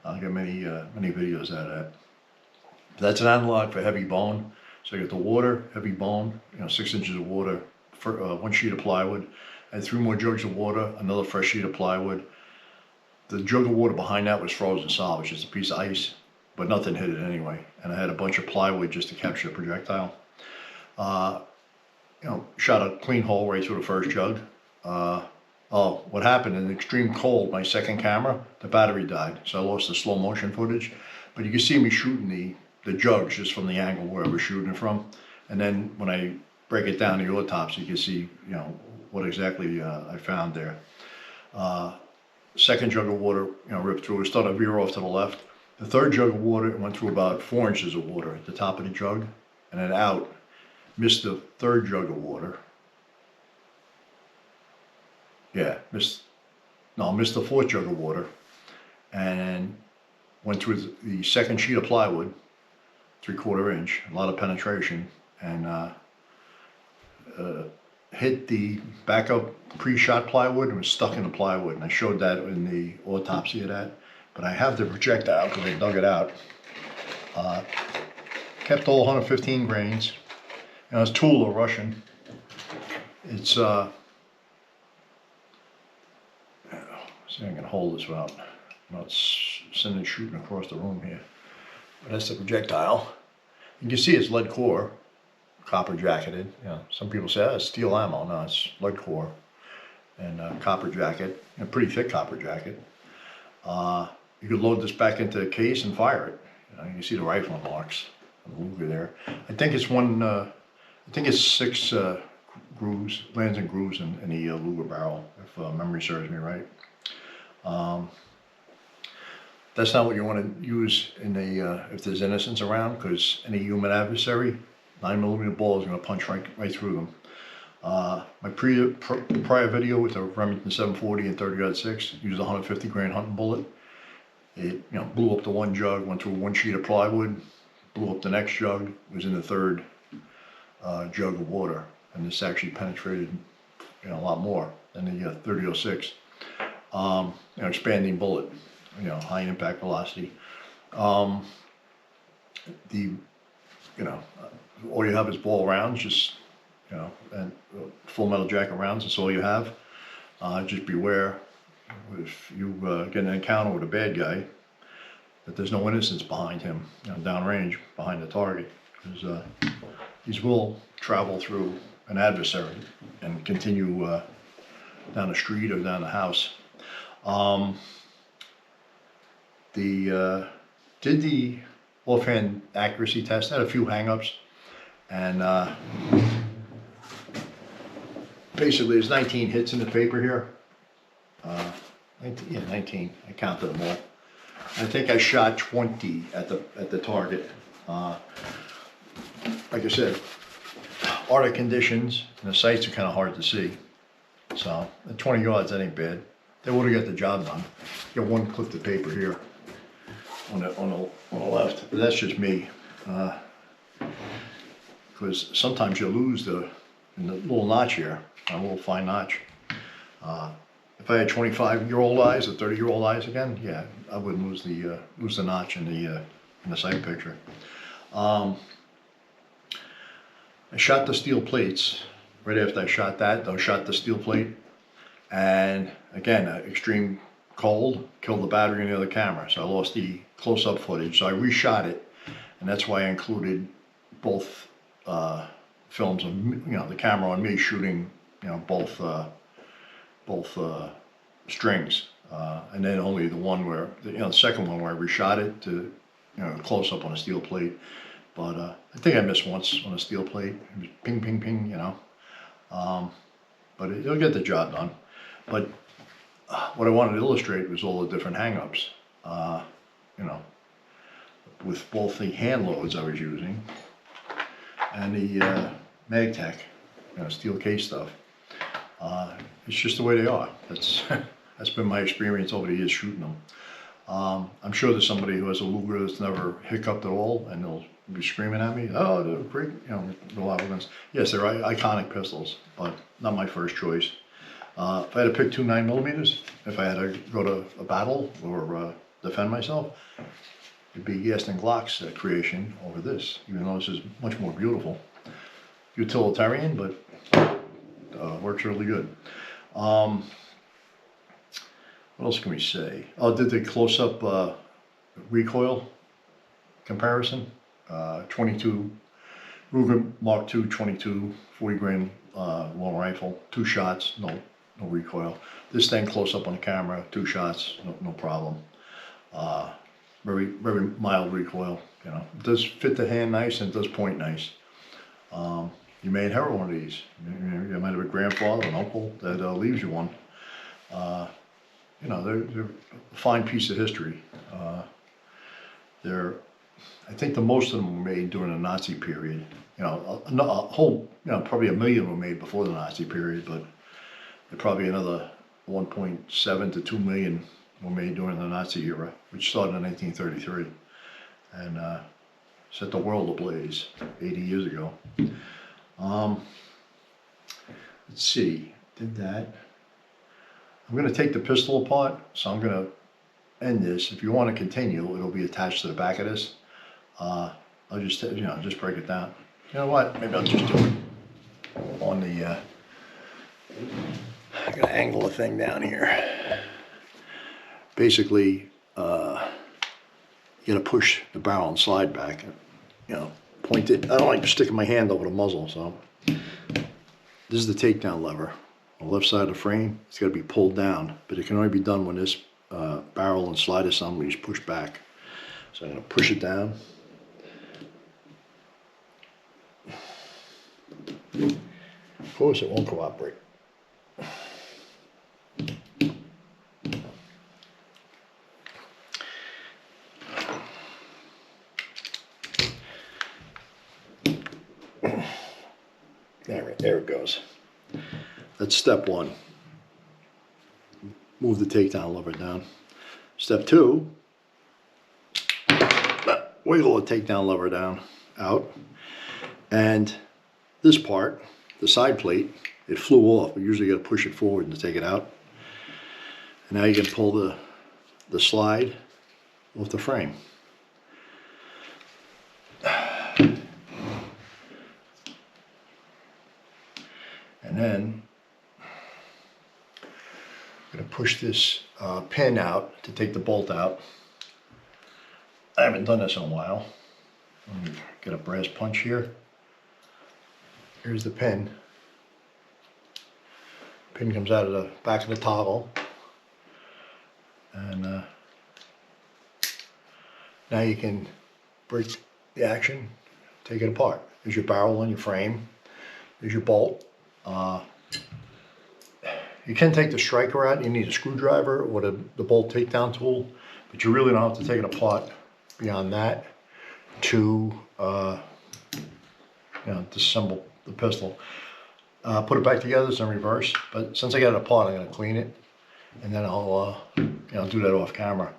I'll get many videos out of that. That's an analog for heavy bone. So I got the water, heavy bone, 6 inches of water, for 1 sheet of plywood. I had 3 more jugs of water, another fresh sheet of plywood. The jug of water behind that was frozen solid, just a piece of ice, but nothing hit it anyway. And I had a bunch of plywood just to capture the projectile. Shot a clean hole right through the first jug. What happened in extreme cold, my second camera, the battery died. So I lost the slow motion footage, but you can see me shooting the jugs just from the angle where I was shooting it from. And then when I break it down to the autopsy, you can see, what exactly I found there. Second jug of water, ripped through. It started to veer off to the left. The third jug of water, it went through about 4 inches of water at the top of the jug, and then out. Missed the third jug of water. Yeah, missed the fourth jug of water, and went through the second sheet of plywood, 3/4 inch, a lot of penetration, and hit the backup pre-shot plywood and was stuck in the plywood. And I showed that in the autopsy of that. But I have the projectile because I dug it out. Kept all 115 grains. It's tool or Russian. It's see I can hold this without sending shooting across the room here. But that's the projectile. You can see it's lead core, copper jacketed. Some people say it's steel ammo. No, it's lead core and copper jacket, a pretty thick copper jacket. You could load this back into a case and fire it. You can see the rifle marks on the Luger there. I think it's I think it's 6 grooves, lands and grooves in the Luger barrel, if memory serves me right. That's not what you want to use in if there's innocents around, because any human adversary, 9mm ball is going to punch right through them. My prior video with the Remington 740 and 30-06 used a 150 grain hunting bullet. It blew up the one jug, went through 1 sheet of plywood, blew up the next jug, was in the third jug of water, and this actually penetrated a lot more than the 30-06. Expanding bullet, high impact velocity. All you have is ball rounds, just and full metal jacket rounds. That's all you have. Just beware if you get an encounter with a bad guy that there's no innocence behind him, downrange behind the target, because these will travel through an adversary and continue down the street or down the house. Did the offhand accuracy test. Had a few hang-ups, and basically there's 19 hits in the paper here. 19. I counted them all. I think I shot 20 at the target. Like I said, Arctic conditions and the sights are kind of hard to see. So at 20 yards, that ain't bad. They would have got the job done. Got one clip of paper here on the left, but that's just me. Because sometimes you lose in the little notch here, a little fine notch. if I had 25-year-old eyes or 30-year-old eyes again, yeah, I wouldn't lose the notch in the sight picture. I shot the steel plates. Right after I shot that, I shot the steel plate, and again, extreme cold killed the battery in the other camera, so I lost the close-up footage. So I reshot it, and that's why I included both films of, you know, the camera on me shooting, you know, both strings, and then only the one where, you know, the second one where I reshot it to, you know, close up on a steel plate. But I think I missed once on a steel plate. It was ping, ping, ping, you know. But it'll get the job done. But what I wanted to illustrate was all the different hang-ups, you know, with both the hand loads I was using and the MagTech, you know, steel case stuff. It's just the way they are. That's been my experience over the years shooting them. I'm sure there's somebody who has a Luger that's never hiccuped at all, and they'll be screaming at me, "Oh, they're great, you know, reliable guns." Yes, they're iconic pistols, but not my first choice. If I had to pick two 9mm, if I had to go to a battle or defend myself, it'd be Gaston Glock's creation over this, even though this is much more beautiful. Utilitarian, but works really good. What else can we say? Oh, did the close-up recoil comparison. 22 Luger Mark II 22 40 grain long rifle, 2 shots, no recoil. This thing close up on the camera, 2 shots, no problem. Very mild recoil. You know, it does fit the hand nice and it does point nice. You may inherit one of these. You might have a grandfather, an uncle that leaves you one. You know, they're a fine piece of history. I think the most of them were made during the Nazi period. You know, a whole, you know, probably 1 million were made before the Nazi period, but probably another 1.7 to 2 million were made during the Nazi era, which started in 1933, and set the world ablaze 80 years ago. Let's see, did that. I'm going to take the pistol apart, so I'm going to end this. If you want to continue, it'll be attached to the back of this. I'll just, you know, just break it down. You know what? Maybe I'll just do it on the. I'm going to angle the thing down here. Basically, you got to push the barrel and slide back. You know, point it. I don't like sticking my hand over the muzzle, so this is the takedown lever. On the left side of the frame, it's got to be pulled down, but it can only be done when this barrel and slide assembly is pushed back. So I'm going to push it down. Of course, it won't cooperate. There it goes. That's step 1. Move the takedown lever down. Step 2, wiggle the takedown lever down, out. And this part, the side plate, it flew off. We usually got to push it forward and take it out. And now you can pull the slide off the frame. And then I'm going to push this pin out to take the bolt out. I haven't done this in a while. Let me get a brass punch here. Here's the pin. Pin comes out of the back of the toggle. And now you can break the action, take it apart. There's your barrel and your frame. There's your bolt. You can take the striker out. You need a screwdriver or the bolt takedown tool, but you really don't have to take it apart beyond that to you know, disassemble the pistol. Put it back together, it's in reverse, but since I got it apart, I'm going to clean it, and then I'll you know, do that off camera.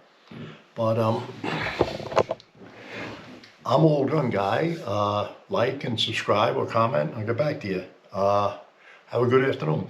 But I'm an old gun guy. Like and subscribe or comment. I'll get back to you. Have a good afternoon.